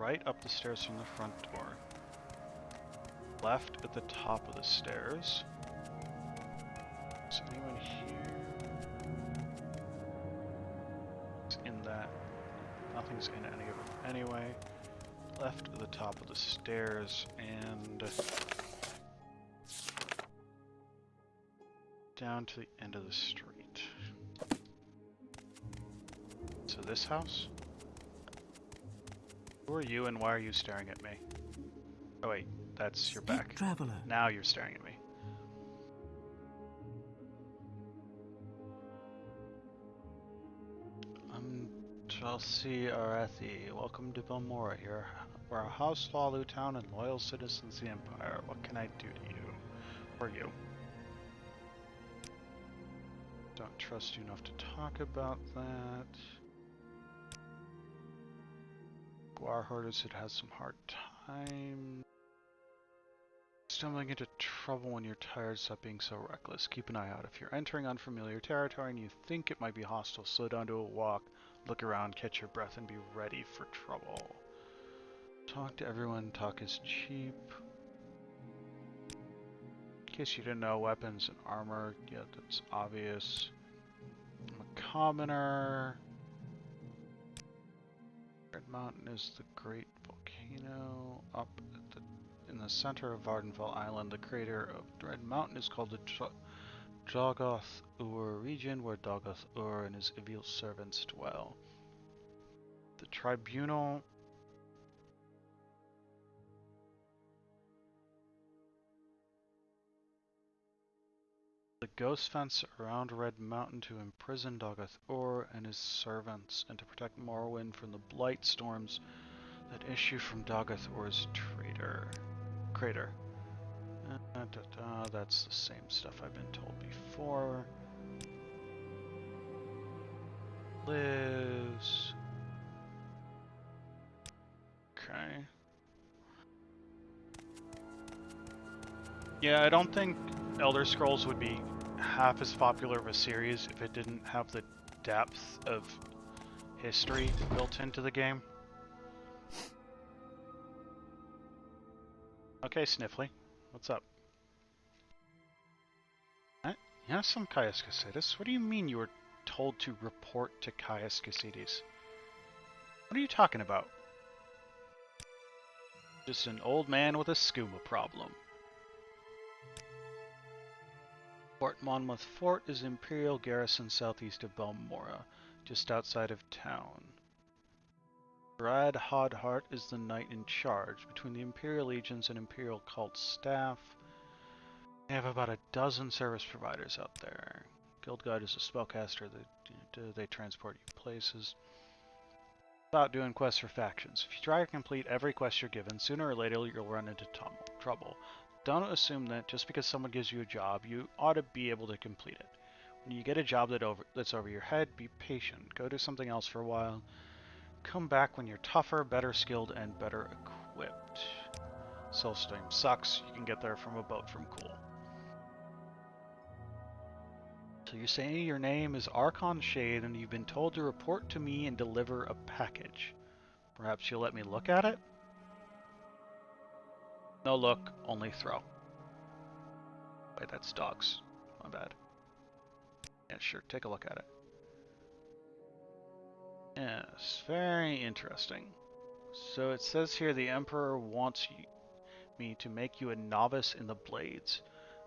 right up the stairs from the front door. Left at the top of the stairs. Is anyone here? It's in that. Nothing's in any of them anyway. Left at the top of the stairs and down to the end of the street. So this house? Who are you and why are you staring at me? Oh wait, that's your back. Traveler. Now you're staring at me. Chelsea Arathi, welcome to Belmora here. We're a house law town and loyal citizens of the Empire. What can I do to you? Or you? Don't trust you enough to talk about that. Guar Hoarders, it has some hard time. Stumbling into trouble when you're tired, stop being so reckless. Keep an eye out. If you're entering unfamiliar territory and you think it might be hostile, slow down to a walk, look around, catch your breath, and be ready for trouble. Talk to everyone, talk is cheap. In case you didn't know, weapons and armor, yeah, that's obvious. I'm a commoner. Red Mountain is the great volcano up at the in the center of Vardenfell Island. The crater of Red Mountain is called the Jogoth Ur region, where Dogoth Ur and his evil servants dwell. The tribunal the ghost fence around Red Mountain to imprison Dogoth Ur and his servants and to protect Morrowind from the blight storms that issue from Dogoth Ur's crater. That's the same stuff I've been told before. Lives. Okay. Yeah, I don't think Elder Scrolls would be half as popular of a series if it didn't have the depth of history built into the game. Okay, Sniffly, what's up? Yes, I'm Caius Cassides. What do you mean you were told to report to Caius Cassides? What are you talking about? Just an old man with a skooma problem. Fort Monmouth Fort is an Imperial garrison southeast of Belmora, just outside of town. Brad Hodhart is the knight in charge. Between the Imperial Legions and Imperial Cult staff, they have about a dozen service providers out there. Guild Guide is a spellcaster that they transport you places. About doing quests for factions. If you try to complete every quest you're given, sooner or later you'll run into trouble. Don't assume that just because someone gives you a job, you ought to be able to complete it. When you get a job that's over your head, be patient. Go do something else for a while. Come back when you're tougher, better skilled, and better equipped. Soulstream sucks. You can get there from a boat from Cool. So you're saying your name is Archon Shade and you've been told to report to me and deliver a package. Perhaps you'll let me look at it? No look, only throw. Wait, that's dogs. My bad. Yeah, sure, take a look at it. Yes, very interesting. So it says here the Emperor wants me to make you a novice in the Blades.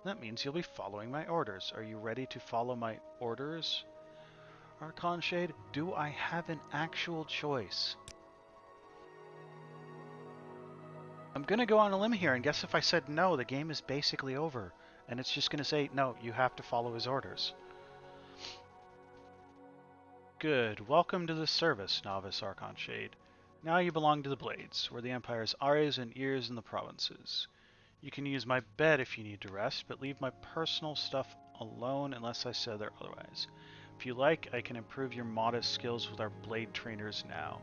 That means you'll be following my orders. Are you ready to follow my orders? Archon Shade, do I have an actual choice? I'm gonna go on a limb here and guess if I said no, the game is basically over. And it's just gonna say, no, you have to follow his orders. Good. Welcome to the service, Novice Archon Shade. Now you belong to the Blades. We're the Empire's eyes and ears in the provinces. You can use my bed if you need to rest, but leave my personal stuff alone unless I say otherwise. If you like, I can improve your modest skills with our blade trainers now.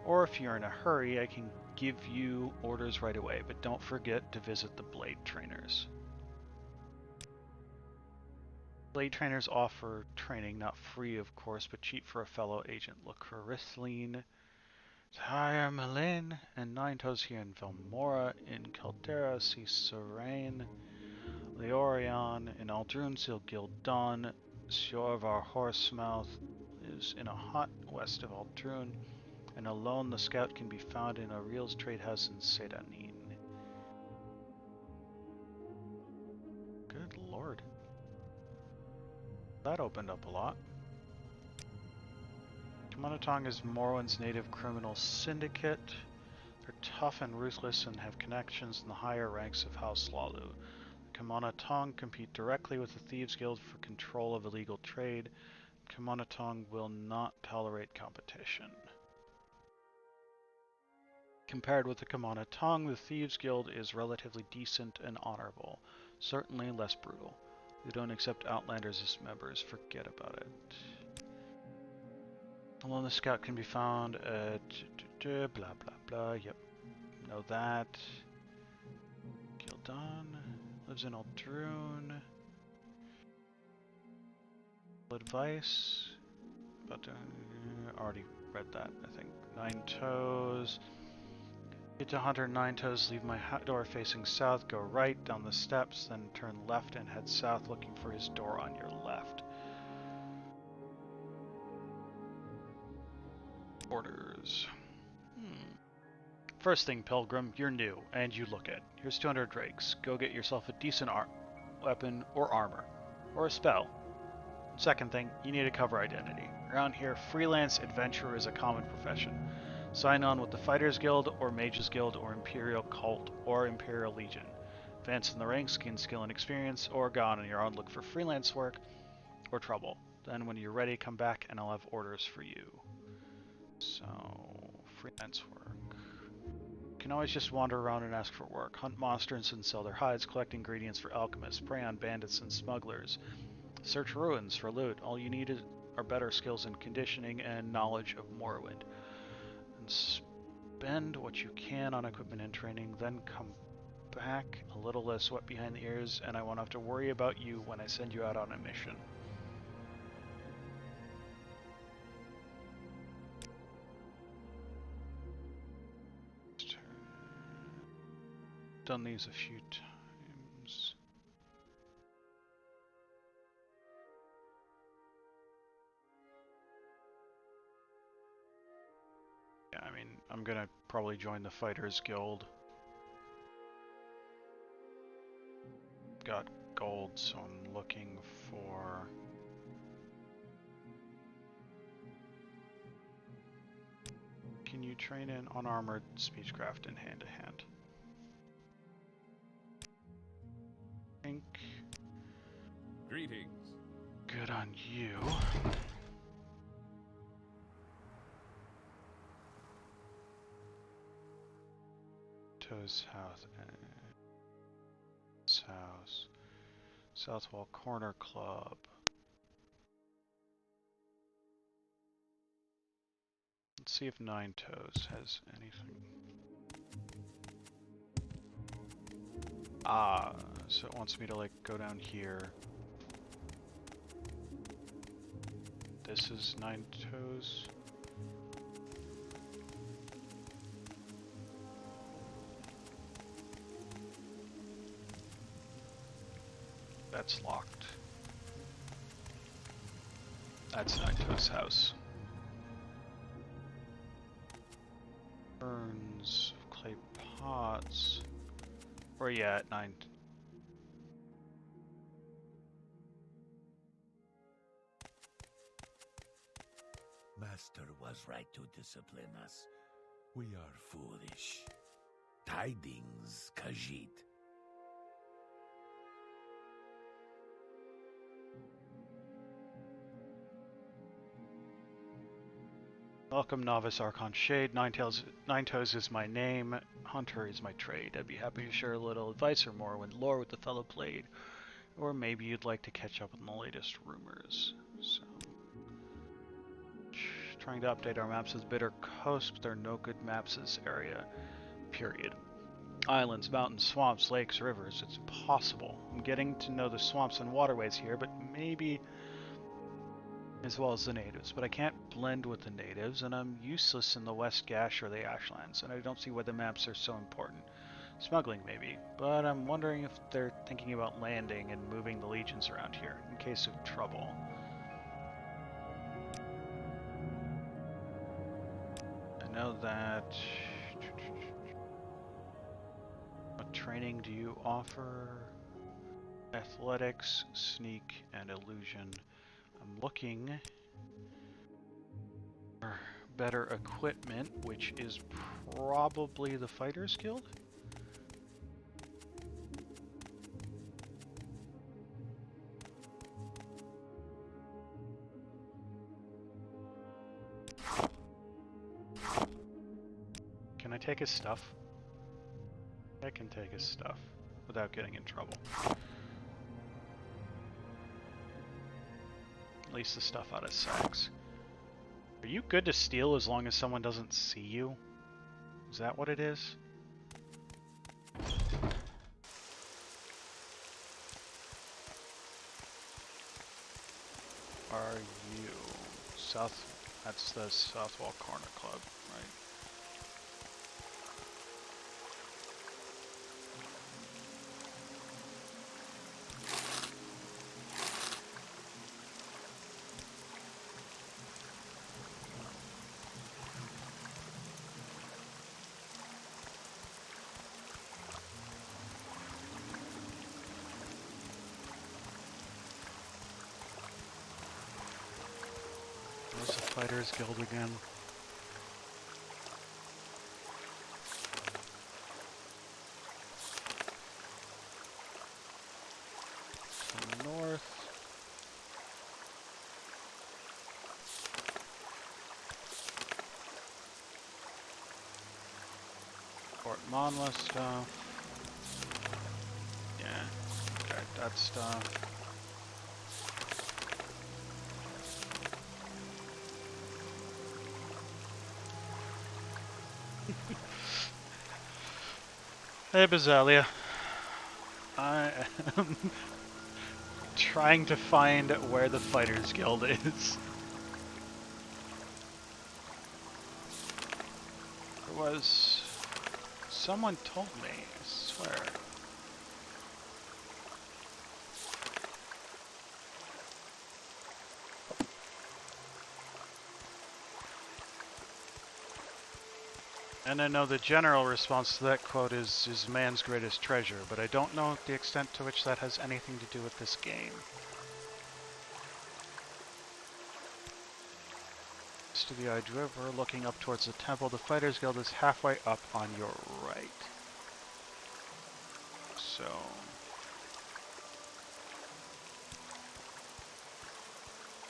Or if you're in a hurry, I can give you orders right away, but don't forget to visit the blade trainers. Blade trainers offer training, not free of course, but cheap for a fellow agent. Look for Rithline Hire Malin and Nine Toes here in Velmora, in Caldera, see Serene, Leorion, in Aldrun, seal Gildan, Sjorvar Horsemouth is in a hut west of Aldrun, and alone the scout can be found in Ariel's trade house in Sedanin. Good lord. That opened up a lot. Kamonatong is Morrowind's native criminal syndicate. They're tough and ruthless and have connections in the higher ranks of House Lalu. The Kamonatong compete directly with the Thieves Guild for control of illegal trade. Kamonatong will not tolerate competition. Compared with the Kamonatong, the Thieves Guild is relatively decent and honorable, certainly less brutal. They don't accept Outlanders as members, forget about it. Alone the scout can be found at blah blah blah, yep, know that. Gildan lives in Aldrun. Advice, but already read that, I think. Nine Toes. Get to Hunter Nine Toes, leave my door facing south, go right down the steps, then turn left and head south looking for his door on your left. Orders. First thing, Pilgrim, you're new, and you look it. Here's 200 drakes. Go get yourself a decent weapon or armor, or a spell. Second thing, you need a cover identity. Around here, freelance adventurer is a common profession. Sign on with the Fighters Guild, or Mages Guild, or Imperial Cult, or Imperial Legion. Advance in the ranks, gain skill and experience, or go on your own, look for freelance work or trouble. Then when you're ready, come back and I'll have orders for you. So, freelance work. You can always just wander around and ask for work. Hunt monsters and sell their hides, collect ingredients for alchemists, prey on bandits and smugglers. Search ruins for loot. All you need are better skills in conditioning and knowledge of Morrowind. And spend what you can on equipment and training, then come back a little less wet behind the ears, and I won't have to worry about you when I send you out on a mission. Done these a few times. Yeah, I mean, I'm gonna probably join the Fighters Guild. Got gold, so I'm looking for... Can you train in unarmored speechcraft and hand-to-hand? Think. Greetings. Good on you. Toes House. House. Southwall Corner Club. Let's see if Nine Toes has anything. Ah, so it wants me to like go down here. This is Nine Toes. That's locked. That's Nine Toes' house. Urns, clay pots. Where are you at, Nine? Master was right to discipline us. We are foolish. Tidings, Khajiit. Welcome, Novice Archon Shade. Nine Toes is my name. Hunter is my trade. I'd be happy to share a little advice or more when lore with the fellow played. Or maybe you'd like to catch up on the latest rumors. So, trying to update our maps with Bitter Coast, but there are no good maps in this area. Period. Islands, mountains, swamps, lakes, rivers. It's impossible. I'm getting to know the swamps and waterways here, but maybe as well as the natives, but I can't blend with the natives, and I'm useless in the West Gash or the Ashlands, and I don't see why the maps are so important. Smuggling, maybe, but I'm wondering if they're thinking about landing and moving the legions around here in case of trouble. I know that... What training do you offer? Athletics, sneak, and illusion. I'm looking for better equipment, which is probably the Fighters Guild. Can I take his stuff? I can take his stuff without getting in trouble. At least the stuff out of sacks. Are you good to steal as long as someone doesn't see you? Is that what it is? Are you South? That's the Southwall Corner Club, right? There's the Fighters Guild again. So north. Fort Monmouth stuff. Yeah, got that stuff. Hey, Bazalia. I am trying to find where the Fighters Guild is. There was... Someone told me, I swear. And I know the general response to that quote is man's greatest treasure, but I don't know the extent to which that has anything to do with this game. To the Ide River, looking up towards the temple, the Fighters Guild is halfway up on your right. So...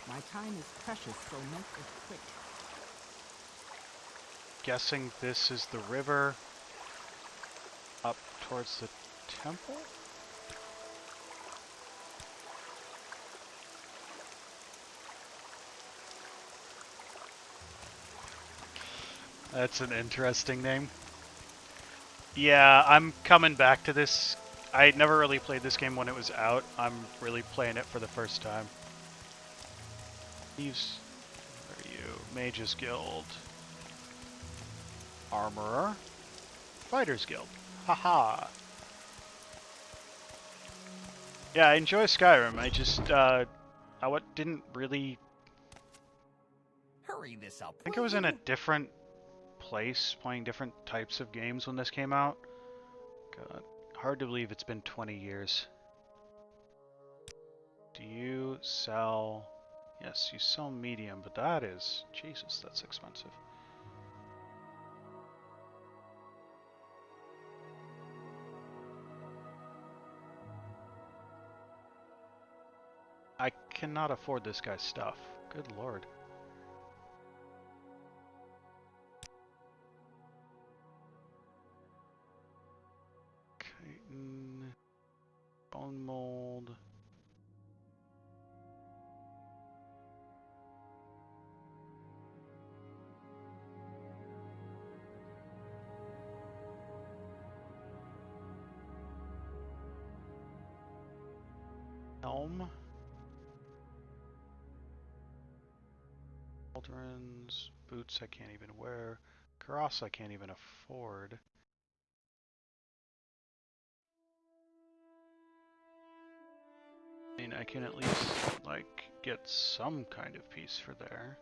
My time is precious, so make it quick. Guessing this is the river up towards the temple? That's an interesting name. Yeah, I'm coming back to this. I never really played this game when it was out. I'm really playing it for the first time. Thieves, where are you? Mages Guild. Armorer. Fighters Guild. Haha. Yeah, I enjoy Skyrim. I just, what didn't really... Hurry this up. I think I was in a different place playing different types of games when this came out. God, hard to believe it's been 20 years. Do you sell... Yes, you sell medium, but that is... Jesus, that's expensive. I cannot afford this guy's stuff. Good lord. Chitin, bone mold. Helm. Cauldrons, boots I can't even wear, Karas I can't even afford. I mean, I can at least, like, get some kind of piece for there.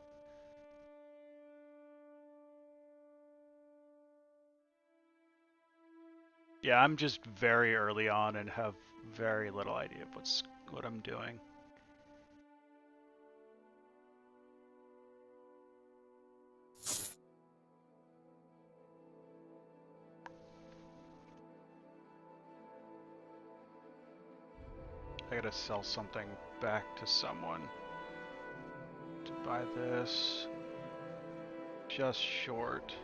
Yeah, I'm just very early on and have very little idea of what I'm doing. I gotta sell something back to someone to buy this. Just short.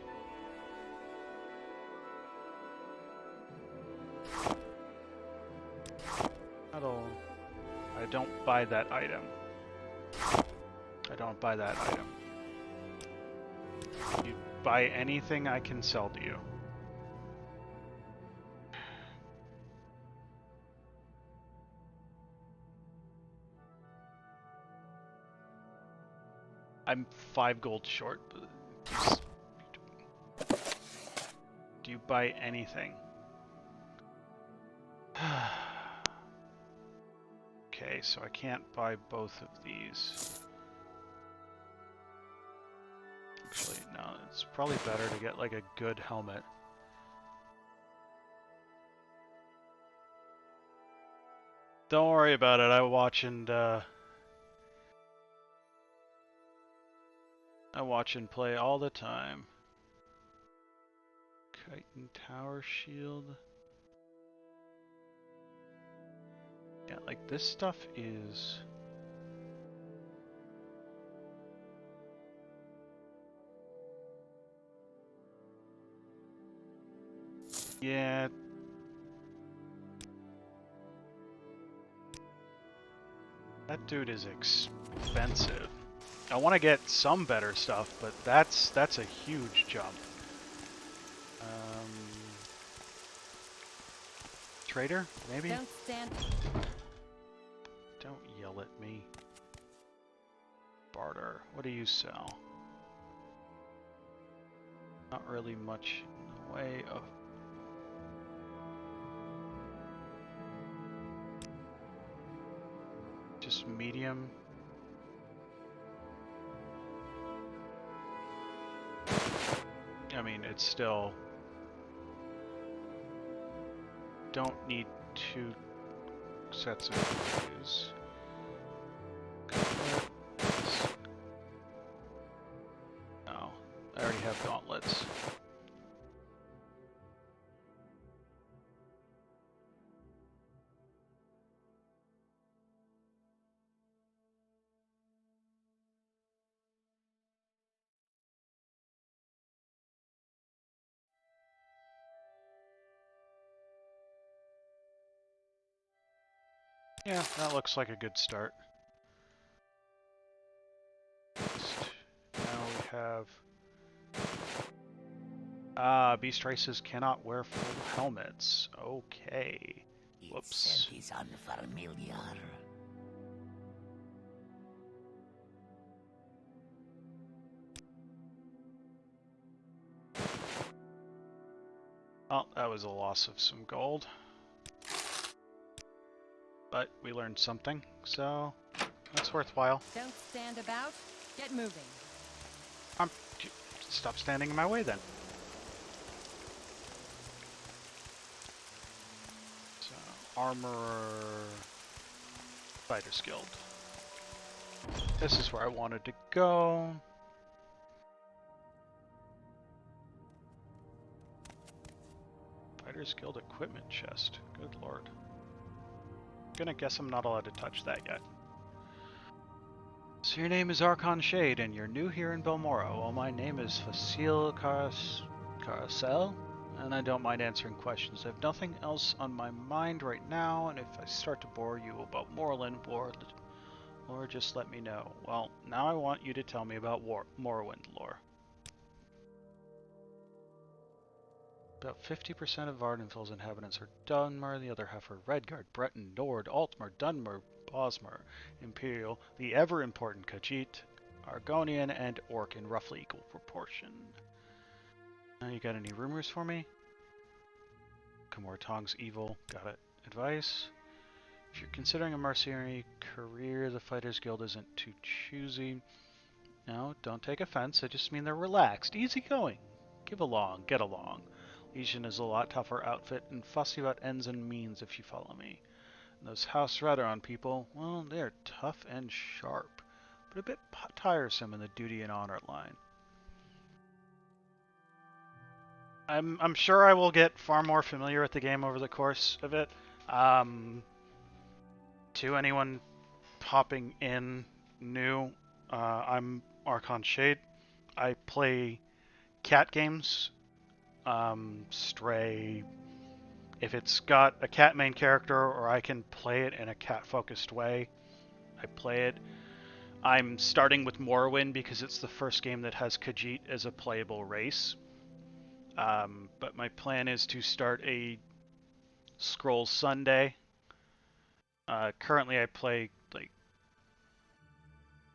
I don't buy that item. I don't buy that item. You buy anything I can sell to you. I'm 5 gold short. Do you buy anything? Okay, so I can't buy both of these. Actually, no, it's probably better to get like a good helmet. Don't worry about it. I watch and play all the time. Chitin Tower Shield. Yeah, like this stuff is... Yeah. That dude is expensive. I want to get some better stuff, but that's a huge jump. Trader, maybe? Don't stand. Don't yell at me. Barter. What do you sell? Not really much in the way of... Just medium. I mean, it's still... Don't need 2 sets of shoes. No, I already have gauntlets. Yeah, that looks like a good start. Now we have... Beast races cannot wear full helmets. Okay. Whoops. It is unfamiliar. Oh, that was a loss of some gold. But we learned something, so that's worthwhile. Don't stand about. Get moving. Stop standing in my way then. So, Armorer, Fighter's Guild. This is where I wanted to go. Fighter's Guild equipment chest. Good lord. Gonna guess I'm not allowed to touch that yet. So your name is Archon Shade, and you're new here in Belmora. Well, my name is Facile Caracel, and I don't mind answering questions. I have nothing else on my mind right now, and if I start to bore you about Morrowind lore, just let me know. Well, now I want you to tell me about Morrowind lore. About 50% of Vardenfell's inhabitants are Dunmer, the other half are Redguard, Breton, Nord, Altmer, Dunmer, Bosmer, Imperial, the ever-important Khajiit, Argonian and Orc in roughly equal proportion. You got any rumors for me? Kamor Tong's evil. Got it. Advice? If you're considering a mercenary career, the Fighters Guild isn't too choosy. No, don't take offense. I just mean they're relaxed, easygoing. Give along, get along. Legion is a lot tougher outfit and fussy about ends and means, if you follow me. And those House Redoran people, well, they're tough and sharp, but a bit tiresome in the duty and honor line. I'm sure I will get far more familiar with the game over the course of it. To anyone popping in new, I'm Archon Shade. I play cat games, Stray. If it's got a cat main character or I can play it in a cat-focused way, I play it. I'm starting with Morrowind because it's the first game that has Khajiit as a playable race. But my plan is to start a Scrolls Sunday. Currently I play like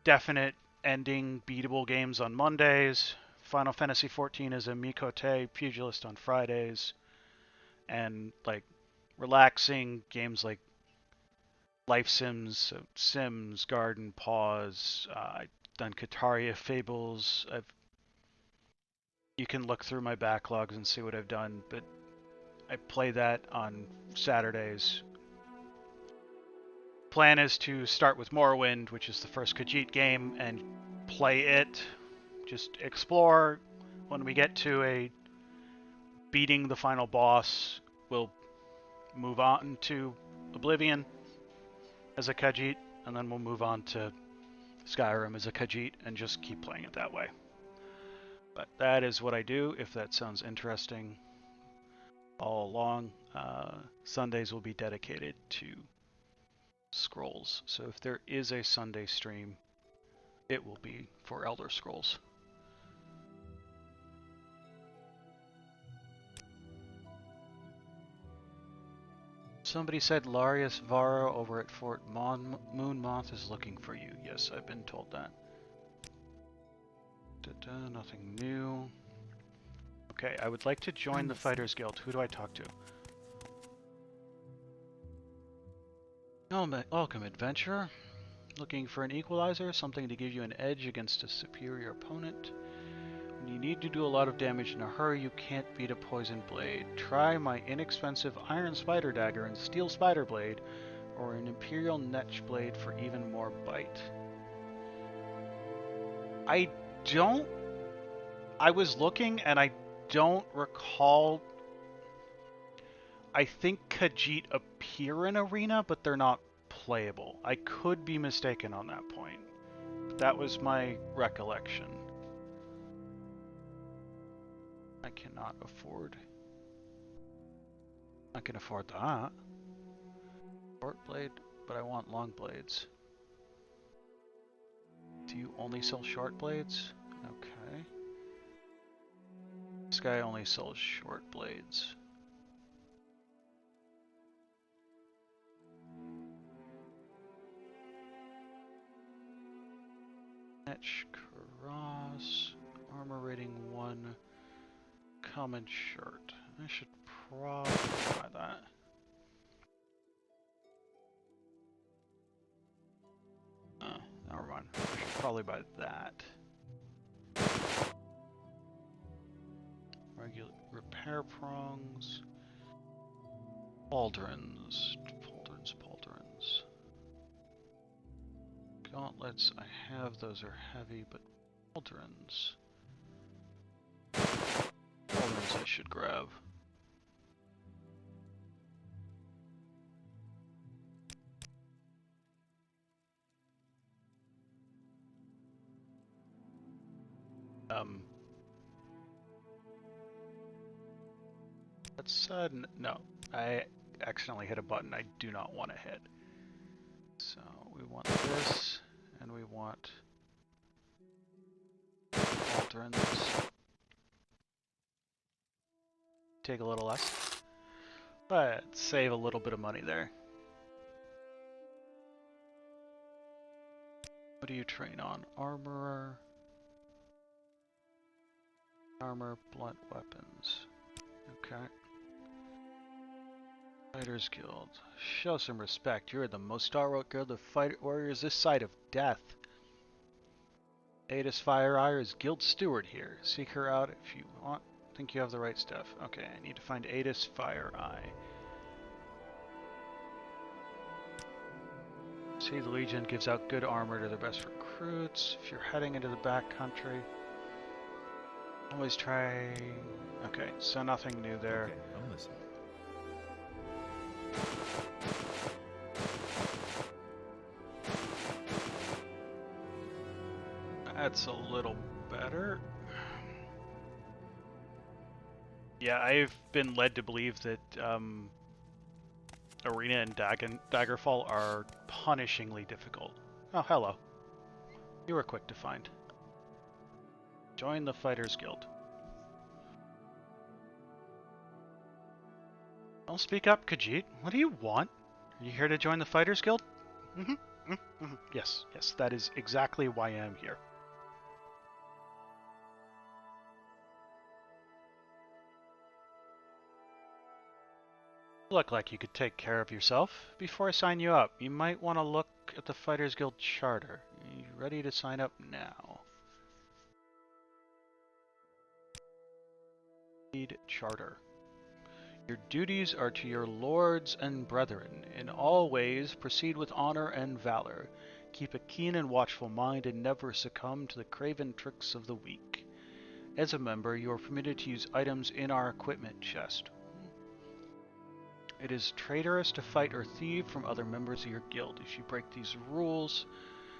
definite ending beatable games on Mondays. Final Fantasy XIV is a Mikote pugilist on Fridays. And like relaxing games like Life Sims, Sims, Garden, Pause. I've done Kataria Fables. You can look through my backlogs and see what I've done, but I play that on Saturdays. Plan is to start with Morrowind, which is the first Khajiit game, and play it. Just explore. When we get to a beating the final boss, we'll move on to Oblivion as a Khajiit, and then we'll move on to Skyrim as a Khajiit and just keep playing it that way. But that is what I do, if that sounds interesting. All along, Sundays will be dedicated to Scrolls. So if there is a Sunday stream, it will be for Elder Scrolls. Somebody said Larius Vara over at Fort Moonmoth is looking for you. Yes, I've been told that. Nothing new. Okay, I would like to join the Fighters Guild. Who do I talk to? Oh, welcome, adventurer. Looking for an equalizer, something to give you an edge against a superior opponent. When you need to do a lot of damage in a hurry, you can't beat a poison blade. Try my inexpensive iron spider dagger and steel spider blade, or an imperial netch blade for even more bite. I was looking and I don't recall. I think Khajiit appear in Arena, but they're not playable. I could be mistaken on that point. That was my recollection. I cannot afford. I can afford that. Short blade, but I want long blades. Do you only sell short blades? Okay. This guy only sells short blades. Etch, Cross, armor rating 1, common shirt. I should probably buy that. Oh, never mind. I should probably buy that. Regular repair prongs. Pauldrons. Gauntlets, I have, those are heavy, but pauldrons. Pauldrons I should grab. That said, no. I accidentally hit a button I do not want to hit. So we want this, and we want pauldrons. Take a little less, but save a little bit of money there. do you train on? Armorer. Armor, blunt weapons. Okay. Fighters Guild. Show some respect. You're the most stalwart guild of fight warriors this side of death. Adis Fireeye is guild steward here. Seek her out if you want. Think you have the right stuff. Okay, I need to find Adis Fireeye. See, the Legion gives out good armor to their best recruits. If you're heading into the back country, always try... Okay, so nothing new there. Okay, I'm listening. That's a little better. Yeah, I've been led to believe that Arena and Daggerfall are punishingly difficult. Oh, hello. You were quick to find. Join the Fighters Guild. Well, speak up, Khajiit. What do you want? Are you here to join the Fighters Guild? Yes, yes, that is exactly why I'm here. Look like you could take care of yourself. Before I sign you up, you might want to look at the Fighters Guild charter. Are you ready to sign up now? Read charter. Your duties are to your lords and brethren. In all ways, proceed with honor and valor. Keep a keen and watchful mind and never succumb to the craven tricks of the weak. As a member, you are permitted to use items in our equipment chest. It is traitorous to fight or thieve from other members of your guild. If you break these rules,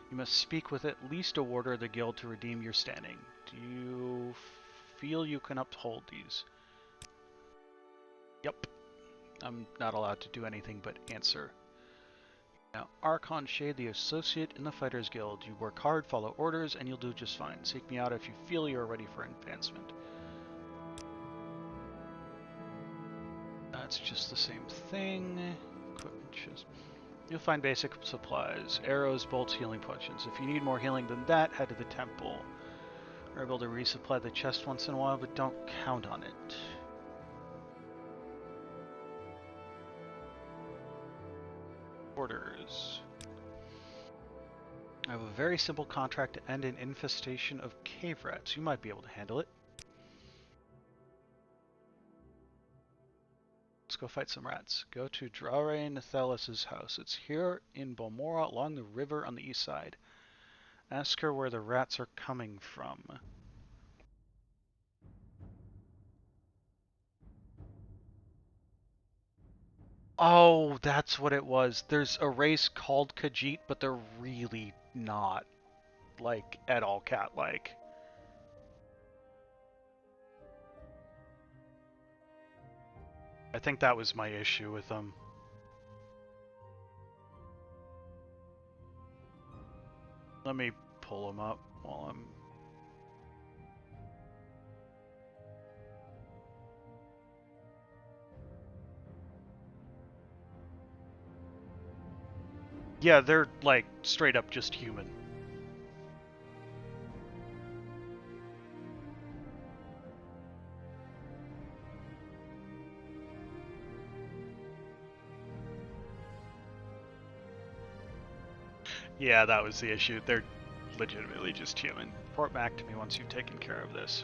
you must speak with at least a warder of the guild to redeem your standing. Do you feel you can uphold these? Yep. I'm not allowed to do anything but answer. Now, Archon Shade, the associate in the Fighters Guild. You work hard, follow orders, and you'll do just fine. Seek me out if you feel you're ready for advancement. That's just the same thing. Equipment chest. You'll find basic supplies. Arrows, bolts, healing potions. If you need more healing than that, head to the temple. We're able to resupply the chest once in a while, but don't count on it. Orders. I have a very simple contract to end an infestation of cave rats. You might be able to handle it. Let's go fight some rats. Go to Draure Nethelis' house. It's here in Balmora along the river on the east side. Ask her where the rats are coming from. Oh, that's what it was. There's a race called Khajiit, but they're really not, like, at all cat-like. I think that was my issue with them. Let me pull them up while I'm... Yeah, they're, like, straight up just human. Yeah, that was the issue. They're legitimately just human. Report back to me once you've taken care of this.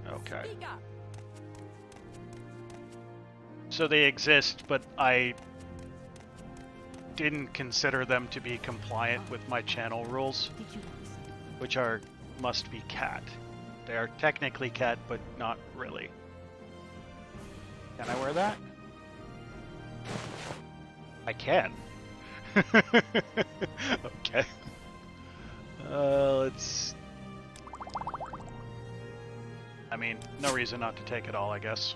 Okay. So they exist, but I didn't consider them to be compliant with my channel rules, which are must be cat. They are technically cat, but not really. Can I wear that? I can. Okay. Let's... I mean, no reason not to take it all, I guess.